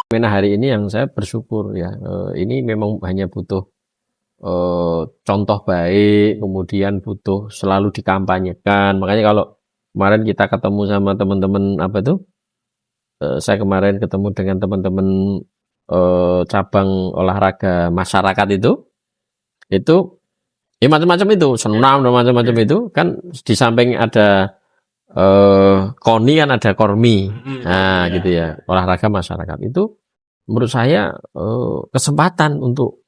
fenomena hari ini yang saya bersyukur ya. Ini memang hanya butuh contoh baik, kemudian butuh selalu dikampanyekan. Makanya kalau kemarin kita ketemu sama teman-teman apa itu, saya kemarin ketemu dengan teman-teman cabang olahraga masyarakat itu ya macam-macam itu, senam dan macam-macam itu kan di samping ada KONI kan ada KORMI, nah gitu ya, olahraga masyarakat itu menurut saya kesempatan untuk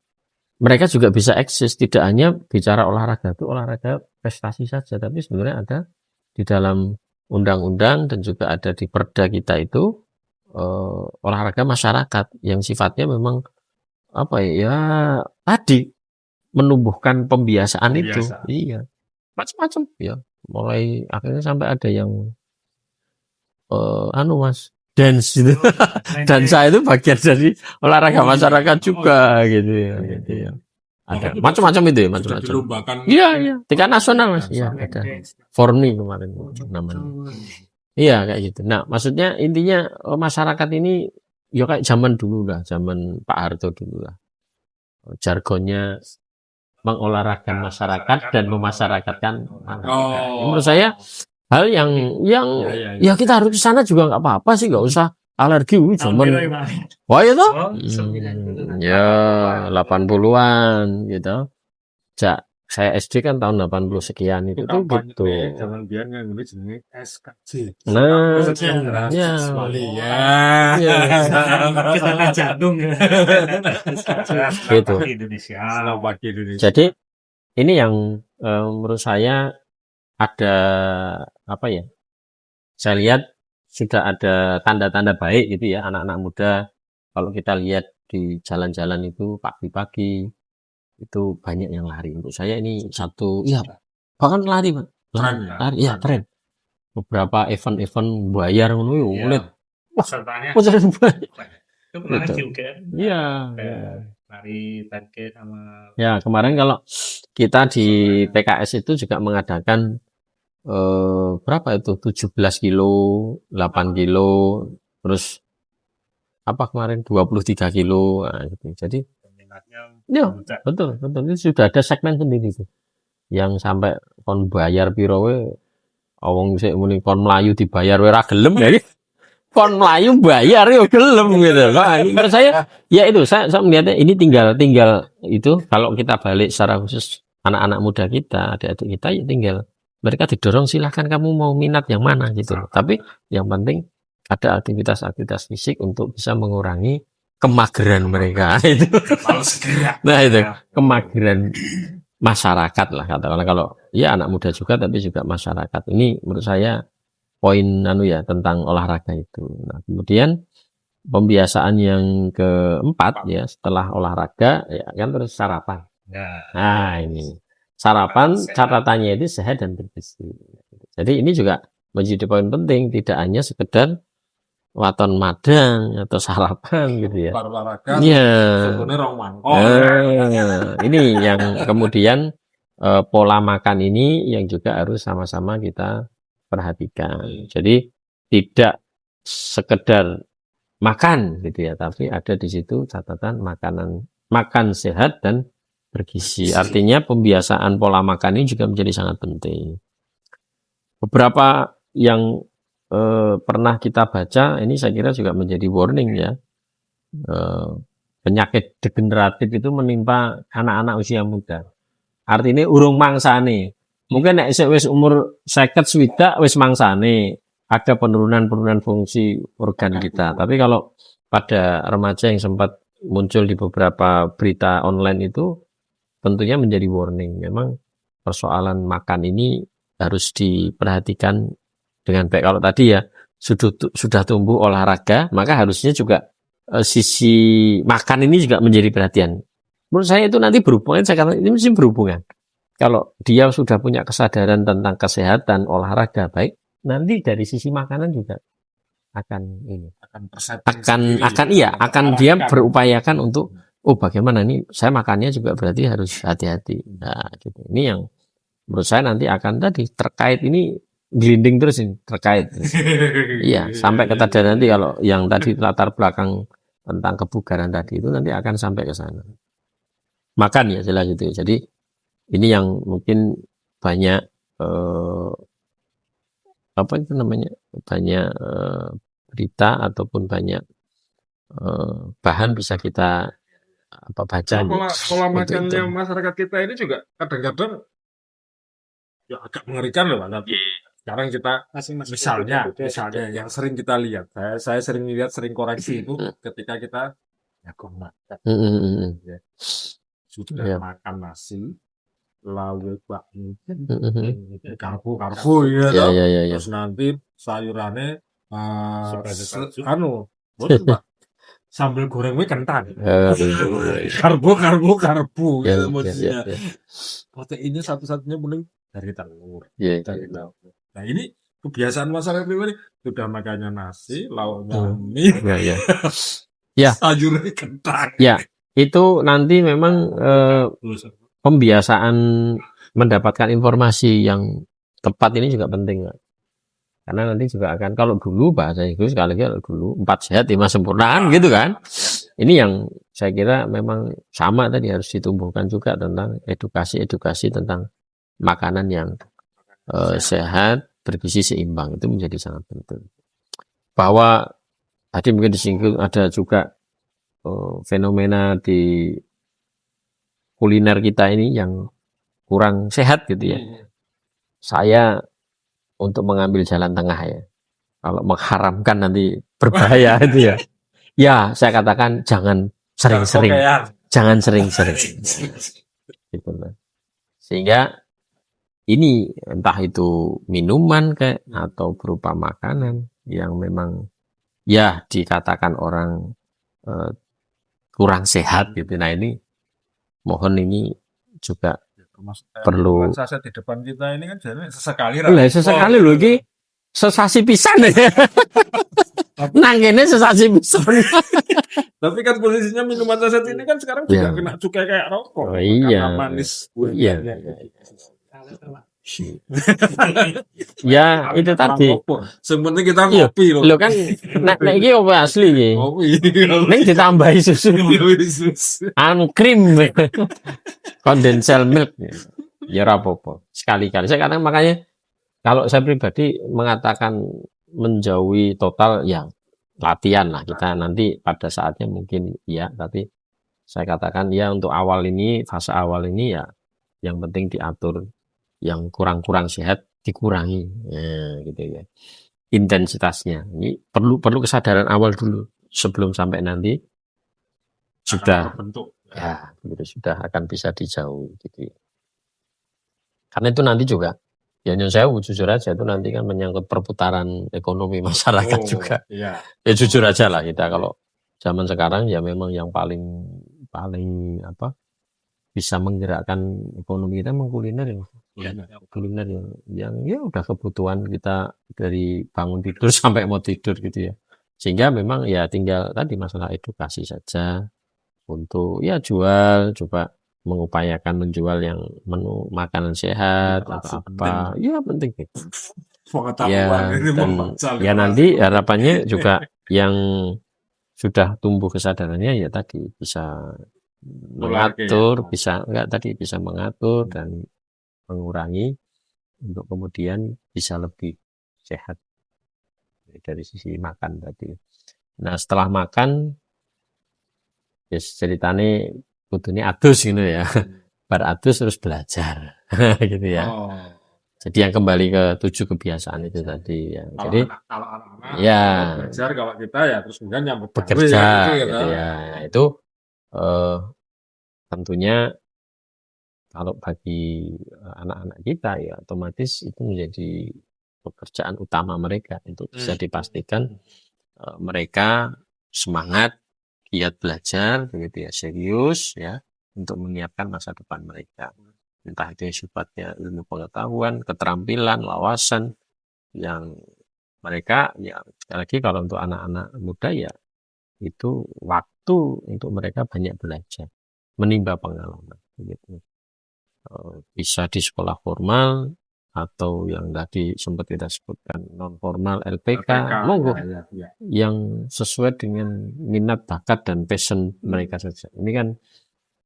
mereka juga bisa eksis, tidak hanya bicara olahraga itu olahraga prestasi saja, tapi sebenarnya ada di dalam undang-undang dan juga ada di perda kita itu olahraga masyarakat yang sifatnya memang apa ya tadi menumbuhkan pembiasaan itu, iya macam-macam ya, mulai akhirnya sampai ada yang mas dance gitu. Dansa itu bagian dari olahraga masyarakat juga gitu ya, gitu ya. Ada macam-macam itu ya, macam-macam. Iya, iya, tingkat nasional mas. Iya, ada. Forni kemarin namanya. Iya kayak gitu. Nah, maksudnya intinya masyarakat ini ya kayak zaman dulu lah, zaman Pak Harto dulu lah. Jargonnya mengolahragakan masyarakat dan memasyarakatkan masyarakat. Menurut saya hal yang ya kita harus ke sana juga nggak apa-apa sih, nggak usah alergi zaman. Wah itu ya 80-an gitu. Saya SD kan tahun 80 sekian itu tuh gitu. Zaman biar nggak jenenge SKJ. Nah, ya. Kita jantung Gitu. Indonesia. Jadi ini yang menurut saya ada apa ya? Saya lihat sudah ada tanda-tanda baik gitu ya, anak-anak muda. Kalau kita lihat di jalan-jalan itu pagi-pagi itu banyak yang lari. Untuk saya ini satu, ya bahkan lari Pak. Lari, ya tren. Beberapa event-event bayar ngono yo lihat. Wah, pesertanya banyak. Itu pernah juga. Iya. Lari 10K sama. Ya, kemarin kalau kita di PKS itu juga mengadakan berapa itu 17 kilo 8 kilo terus apa kemarin 23 kilo nah, gitu. Jadi ya betul itu sudah ada segmen sendiri itu yang sampai kon bayar piro we wong sik muni kon mlayu dibayar we ra gelem ya kon mlayu bayar yo gelem gitu. Nah, menurut saya ya itu saya melihatnya ini tinggal itu kalau kita balik secara khusus anak-anak muda kita, adik-adik kita ya tinggal mereka didorong silahkan kamu mau minat yang mana gitu loh. Tapi yang penting ada aktivitas fisik untuk bisa mengurangi kemageran mereka itu. Nah itu kemageran masyarakat lah katakanlah kalau ya anak muda juga tapi juga masyarakat. Ini menurut saya poin ya tentang olahraga itu. Nah, kemudian pembiasaan yang keempat ya setelah olahraga ya kan terus sarapan. Nah ini sarapan catatannya itu sehat dan bergizi. Jadi ini juga menjadi poin penting, tidak hanya sekedar waton madang atau sarapan gitu ya. Iya. Ini yang kemudian pola makan ini yang juga harus sama-sama kita perhatikan. Jadi tidak sekedar makan gitu ya, tapi ada di situ catatan makan sehat dan bergizi. Artinya pembiasaan pola makan ini juga menjadi sangat penting. Beberapa yang pernah kita baca, ini saya kira juga menjadi warning ya. Penyakit degeneratif itu menimpa anak-anak usia muda. Artinya urung mangsane. Mungkin nek wis umur 50 swidak wis mangsane. Ada penurunan fungsi organ kita. Tapi kalau pada remaja yang sempat muncul di beberapa berita online itu tentunya menjadi warning. Memang persoalan makan ini harus diperhatikan dengan baik. Kalau tadi ya sudah tumbuh olahraga, maka harusnya juga sisi makan ini juga menjadi perhatian. Menurut saya itu nanti berhubungan, saya katakan ini mesti berhubungan. Kalau dia sudah punya kesadaran tentang kesehatan olahraga baik, nanti dari sisi makanan juga akan dia berupayakan untuk bagaimana nih saya makannya juga berarti harus hati-hati. Nah, gitu. Ini yang menurut saya nanti akan tadi terkait ini gelinding terus ini terkait. Iya, sampai ke tadi nanti kalau yang tadi latar belakang tentang kebugaran tadi itu nanti akan sampai ke sana. Makan ya jelas itu. Jadi ini yang mungkin banyak apa itu namanya, banyak berita ataupun banyak bahan bisa kita baca Pola untuk itu. makannya masyarakat kita ini juga kadang-kadang ya agak mengerikan loh, Pak. Sekarang kita misalnya yang sering kita lihat, saya sering lihat, sering koreksi itu ketika kita makan, ya, sudah Ya. makan nasi, lauk bakmi, Mhm. karbo Ya, ya, ya, ya, ya. terus nanti sayurannya betul, Pak, sambal goreng kentang, karbo Ya, ya, ya, maksudnya ya. proteinnya satu-satunya paling dari telur. Ya, Dari ya. lauk. Nah ini kebiasaan masyarakat ini sudah makannya nasi, lauknya mie, Ya, ya. Ya. sayurnya kentang. Ya, itu nanti memang pembiasaan mendapatkan informasi yang tepat ini juga penting, Pak. Karena nanti juga akan, kalau dulu bahasa Inggris sekali lagi, kalau dulu 4 sehat 5 sempurna kan gitu kan. Ini yang saya kira memang sama tadi, harus ditumbuhkan juga tentang edukasi tentang makanan yang sehat, bergizi seimbang, itu menjadi sangat penting. Bahwa tadi mungkin disinggung ada juga fenomena di kuliner kita ini yang kurang sehat gitu ya. Saya untuk mengambil jalan tengah ya. Kalau mengharamkan nanti berbahaya itu ya. Ya, saya katakan jangan sering-sering. Jangan sering-sering. Gitu lah. Sehingga ini entah itu minuman kayak atau berupa makanan yang memang ya dikatakan orang kurang sehat gitu. Nah ini mohon ini juga perlu. Saset di depan kita ini kan jadi sesekali Sesekali loh ini sesasi pisan ya. Nangkene sesasi pisan. Tapi kan posisinya minuman saset ini kan sekarang juga kena cukai kayak rokok. Oh iya. Karena manis. Iya. Ya itu tadi. Sebenarnya kita ngopi loh. Lo kan nek iki apa asli iki? Ngopi. Ning ditambahi susu. Anu krim. Condensed milk. Ya ora apa-apa. Sekali-kali. Saya kadang makanya kalau saya pribadi mengatakan menjauhi total ya latihan lah, kita nanti pada saatnya mungkin ya, tapi saya katakan ya untuk awal ini, fase awal ini ya yang penting diatur, yang kurang-kurang sehat dikurangi ya, gitu ya intensitasnya. Ini perlu kesadaran awal dulu sebelum sampai nanti sudah terbentuk ya gitu, sudah akan bisa dijauhi gitu ya. Karena itu nanti juga ya nyun saya jujur aja itu nanti kan menyangkut perputaran ekonomi masyarakat juga. Iya. Ya jujur aja lah kita kalau zaman sekarang ya memang yang paling apa bisa menggerakkan ekonomi kita memang kuliner ya. Kuliner yang ya udah kebutuhan kita dari bangun tidur sampai mau tidur gitu ya. Sehingga memang ya tinggal tadi masalah edukasi saja untuk ya jual, coba mengupayakan menjual yang menu makanan sehat atau apa ya penting ya nanti harapannya juga yang sudah tumbuh kesadarannya ya tadi bisa mengatur bisa mengatur dan mengurangi untuk kemudian bisa lebih sehat dari sisi makan tadi. Nah setelah makan ya ceritanya kudune adus gitu ya. Bar adus terus belajar. Gitu ya. Jadi yang kembali ke 7 kebiasaan itu tadi ya. Kalau jadi anak-anak ya belajar, kalau kita ya terus kemudian yang bekerja gitu ya. Nah, itu tentunya kalau bagi anak-anak kita ya otomatis itu menjadi pekerjaan utama mereka untuk bisa dipastikan mereka semangat giat belajar begitu ya, serius ya untuk menyiapkan masa depan mereka, entah itu sifatnya ilmu pengetahuan, keterampilan, wawasan yang mereka ya sekali lagi kalau untuk anak-anak muda ya itu waktu untuk mereka banyak belajar, menimba pengalaman begitu. Bisa di sekolah formal, atau yang tadi sempat kita sebutkan non formal LPK, monggo yang sesuai dengan minat bakat dan passion mereka saja. Ini kan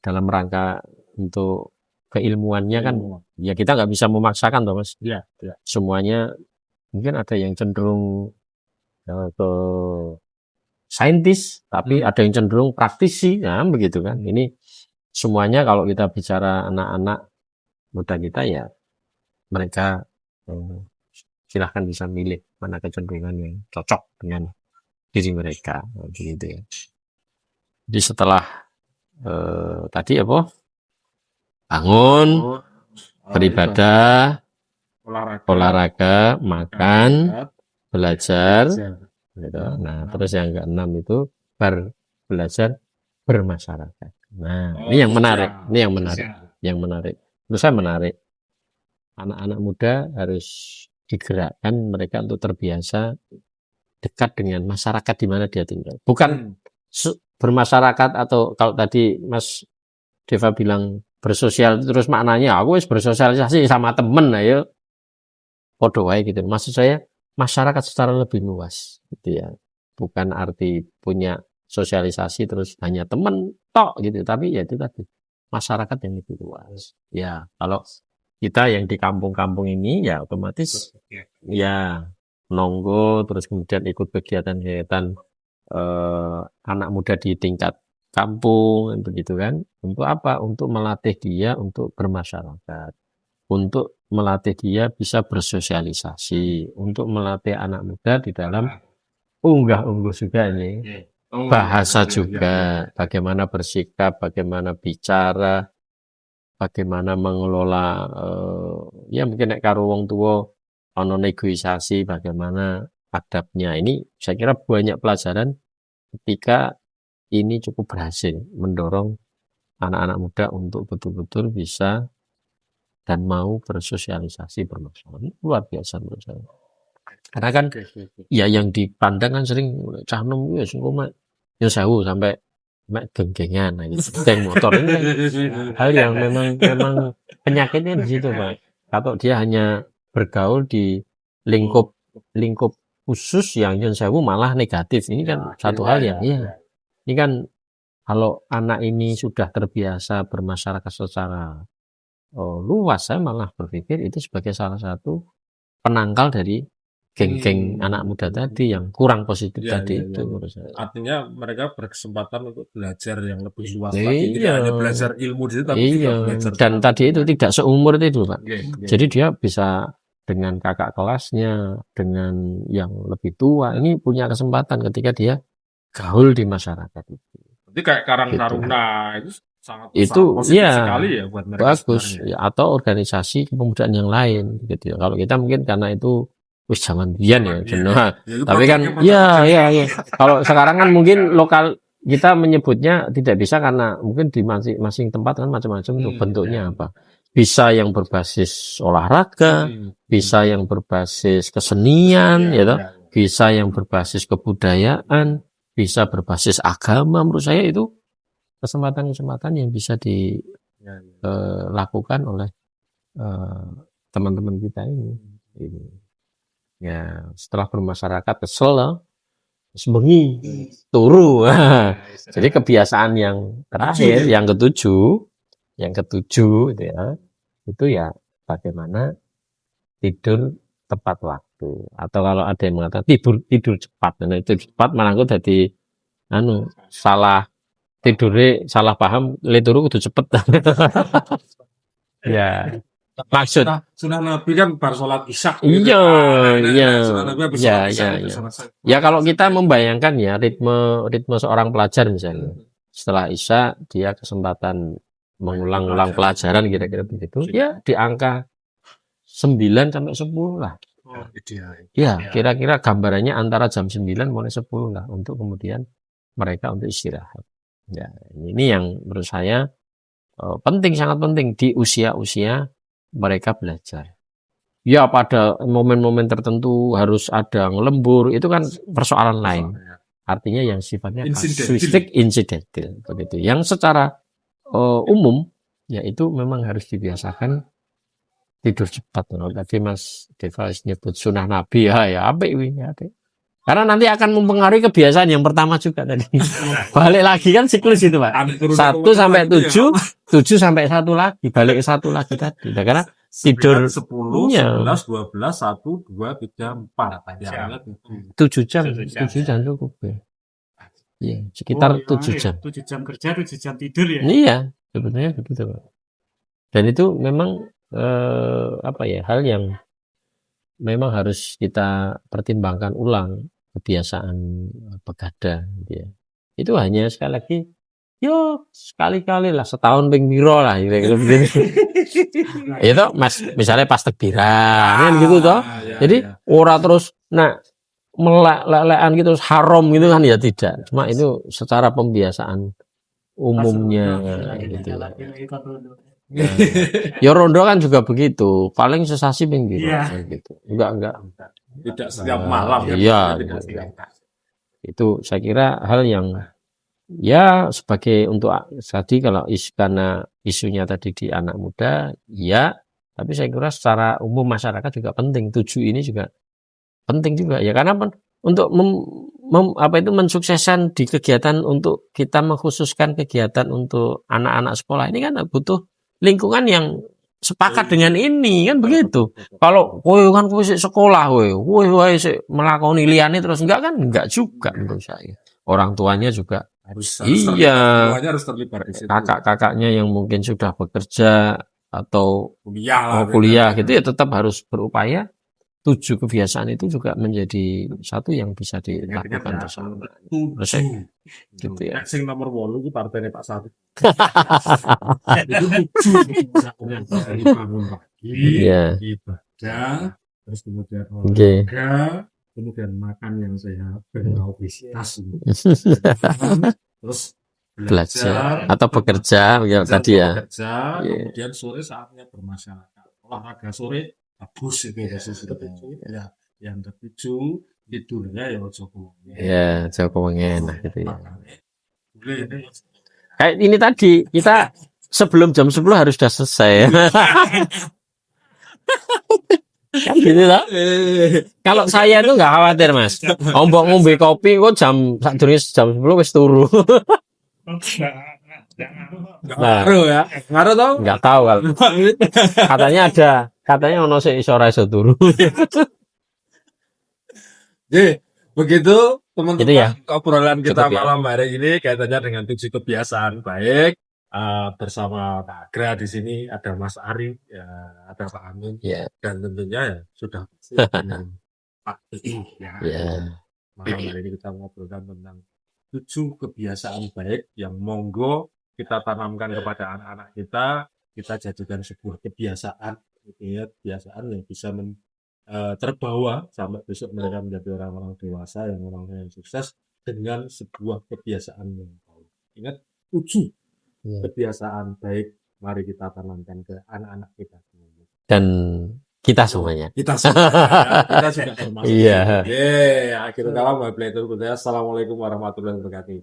dalam rangka untuk keilmuannya kan ya kita nggak bisa memaksakan toh Mas. Semuanya mungkin ada yang cenderung ke saintis, tapi ada yang cenderung praktisi, nah begitu kan. Ini semuanya kalau kita bicara anak-anak muda kita ya mereka silahkan bisa milih mana kecenderungan yang cocok dengan diri mereka, begitu ya. Jadi setelah tadi apa? Bangun, beribadah, olahraga, makan, belajar, gitu. Nah, terus yang keenam itu belajar bermasyarakat. Nah, ini yang menarik, yang menarik. Menurut saya menarik. Anak-anak muda harus digerakkan mereka untuk terbiasa dekat dengan masyarakat di mana dia tinggal. Bukan bermasyarakat atau kalau tadi Mas Deva bilang bersosial terus maknanya aku harus bersosialisasi sama temen ayo podo wae gitu. Maksud saya masyarakat secara lebih luas gitu ya. Bukan arti punya sosialisasi terus hanya temen tok gitu, tapi ya itu tadi masyarakat yang lebih luas. Ya, kalau kita yang di kampung-kampung ini ya otomatis ya nonggo terus kemudian ikut kegiatan-kegiatan anak muda di tingkat kampung begitu kan. Untuk apa? Untuk melatih dia untuk bermasyarakat. Untuk melatih dia bisa bersosialisasi, untuk melatih anak muda di dalam unggah-ungguh juga ini. Bahasa juga, bagaimana bersikap, bagaimana bicara, bagaimana mengelola ya mungkin nek karo wong tua ono negosiasi bagaimana adabnya. Ini saya kira banyak pelajaran ketika ini cukup berhasil mendorong anak-anak muda untuk betul-betul bisa dan mau bersosialisasi bermasyarakat. Luar biasa menurut saya. Karena kan ya yang dipandang kan sering cah nom ya sungguh yang sewu sampai geng-gengan gitu. Geng motor ini kan hal yang memang penyakitnya di situ Pak. Kalau dia hanya bergaul di lingkup khusus yang nyun sewu malah negatif. Ini kan satu hal ya. Iya. Ini kan kalau anak ini sudah terbiasa bermasyarakat secara luas, saya malah berpikir itu sebagai salah satu penangkal dari geng-geng anak muda tadi yang kurang positif tadi itu. Artinya mereka berkesempatan untuk belajar yang lebih luas lagi. Tidak hanya belajar ilmu di situ, tapi juga belajar. Dan tadi itu tidak seumur itu Pak. Jadi dia bisa dengan kakak kelasnya, dengan yang lebih tua, ini punya kesempatan ketika dia gaul di masyarakat itu. Jadi kayak Karang Taruna itu sangat positif sekali ya buat mereka. Bagus ya, atau organisasi kepemudaan yang lain gitu. Kalau kita mungkin karena itu wis zaman biyen ya jenuh. Tapi kan ya. Kalau sekarang kan mungkin lokal kita menyebutnya tidak bisa karena mungkin di masing-masing tempat kan macam-macam tuh bentuknya apa. Bisa yang berbasis olahraga, bisa yang berbasis kesenian ya toh, bisa yang berbasis kebudayaan, bisa berbasis agama. Menurut saya itu kesempatan-kesempatan yang bisa dilakukan oleh teman-teman kita ini. Ya, setelah bermasyarakat kesel, sebengi, turu. Jadi kebiasaan yang terakhir, yang ketujuh itu ya bagaimana tidur tepat waktu. Atau kalau ada yang mengatakan tidur cepat, nah itu cepat malah aku jadi salah tidurnya salah paham, le turu kudu cepet. Ya. Maksud sunah Nabi kan bar salat Isya. Iya. Ya. Ya kalau kita membayangkan ya ritme seorang pelajar misalnya. Setelah Isya dia kesempatan mengulang-ulang pelajaran kira-kira begitu. Ya di angka 9 sampai 10 lah. Ya, kira-kira gambarannya antara jam 9 mulai 10 lah untuk kemudian mereka untuk istirahat. Ya, ini yang menurut saya penting, sangat penting di usia-usia mereka belajar. Ya pada momen-momen tertentu harus ada ngelembur, itu kan persoalan lain. Artinya yang sifatnya kasuistik, insidental begitu. Yang secara umum ya itu memang harus dibiasakan tidur cepat. Kalau tadi Mas Deva nyebut sunnah Nabi, ya apik kuwi, apik. Karena nanti akan mempengaruhi kebiasaan yang pertama juga tadi. Balik lagi kan siklus itu, Pak. 1 sampai 7, 7 sampai 1 lagi, balik ke 1 lagi tadi. Nah, karena tidur 10, iya. 11, 12, 1, 2, 3, 4. 8 Ya, jam. 7 jam, 7 jam. 7 jam cukup ya. Iya, sekitar 7 jam. 7 jam kerja, 7 jam tidur ya. Iya, sebetulnya begitu, Pak. Dan itu memang apa ya, hal yang memang harus kita pertimbangkan ulang, kebiasaan begadang gitu ya. Itu hanya sekali lagi, yo sekali-kali lah, setahun ping piro lah kira-kira begitu. Itu Mas, misalnya pas takbiran kan gitu toh. Jadi ora terus melek-lelekan gitu terus haram gitu kan, ya tidak. Cuma itu secara pembiasaan umumnya gitu. Ya rondo kan juga begitu, paling sesasi ping piro gitu. Enggak. Tidak setiap malam kan. Iya. Tidak setiap. Itu saya kira hal yang ya sebagai untuk tadi kalau karena isunya tadi di anak muda, ya, tapi saya kira secara umum masyarakat juga penting. 7 ini juga penting juga ya, karena untuk mensukseskan di kegiatan, untuk kita mengkhususkan kegiatan untuk anak-anak sekolah ini kan butuh lingkungan yang sepakat dengan ini kan begitu. Kalau kowe kan kowe sekolah kowe sik melakoni liyane terus enggak juga menurut saya. Orang tuanya juga Harus iya. semuanya harus terlibat di situ. Kakak-kakaknya yang mungkin sudah bekerja atau kuliah gitu ya tetap harus berupaya. 7 kebiasaan itu juga menjadi satu yang bisa dilakukan bersama. Gitu ya. Sing nomor 8 itu partainya Pak Sari. Itu 7 bangun pagi, Iya. ibadah, terus kemudian Oke. olahraga, kemudian makan yang sehat, obesitas, terus Belajar atau bekerja ya tadi ya. Bekerja, kemudian sore saatnya bermasyarakat. Olahraga sore bagus itu ya. Yang ketujuh tidurnya ya Joko. Ya, Joko enak gitu ya. Kayak ini tadi kita sebelum jam 10 harus sudah selesai. Kan gitu lah. Kalau saya itu nggak khawatir Mas. Ombok ngombe kopi kok jam 10 wis turu. Ngaruh ya. Ngaruh tau? Nggak tahu kalau. Katanya ono sing iso ora iso turu. Jadi begitu teman-teman Itu ya. obrolan kita Cukup ya. malam hari ini kaitannya dengan 7 kebiasaan baik. Bersama Pak Agra di sini ada Mas Ari, ya, ada Pak Amin, dan tentunya ya sudah dengan Pak I. Malam hari ini kita ngobrolkan tentang 7 kebiasaan baik yang monggo kita tanamkan kepada anak-anak kita jadikan sebuah kebiasaan, gitu ya, kebiasaan yang bisa terbawa sampai besok mereka menjadi orang-orang dewasa yang orang-orang yang sukses dengan sebuah kebiasaan yang baik. Ingat 7 kebiasaan baik, mari kita tanamkan ke anak-anak kita dan kita semuanya. Kita juga termasuk. Iya. Akhirnya kalam wabillahi taufiq. Assalamualaikum warahmatullahi wabarakatuh.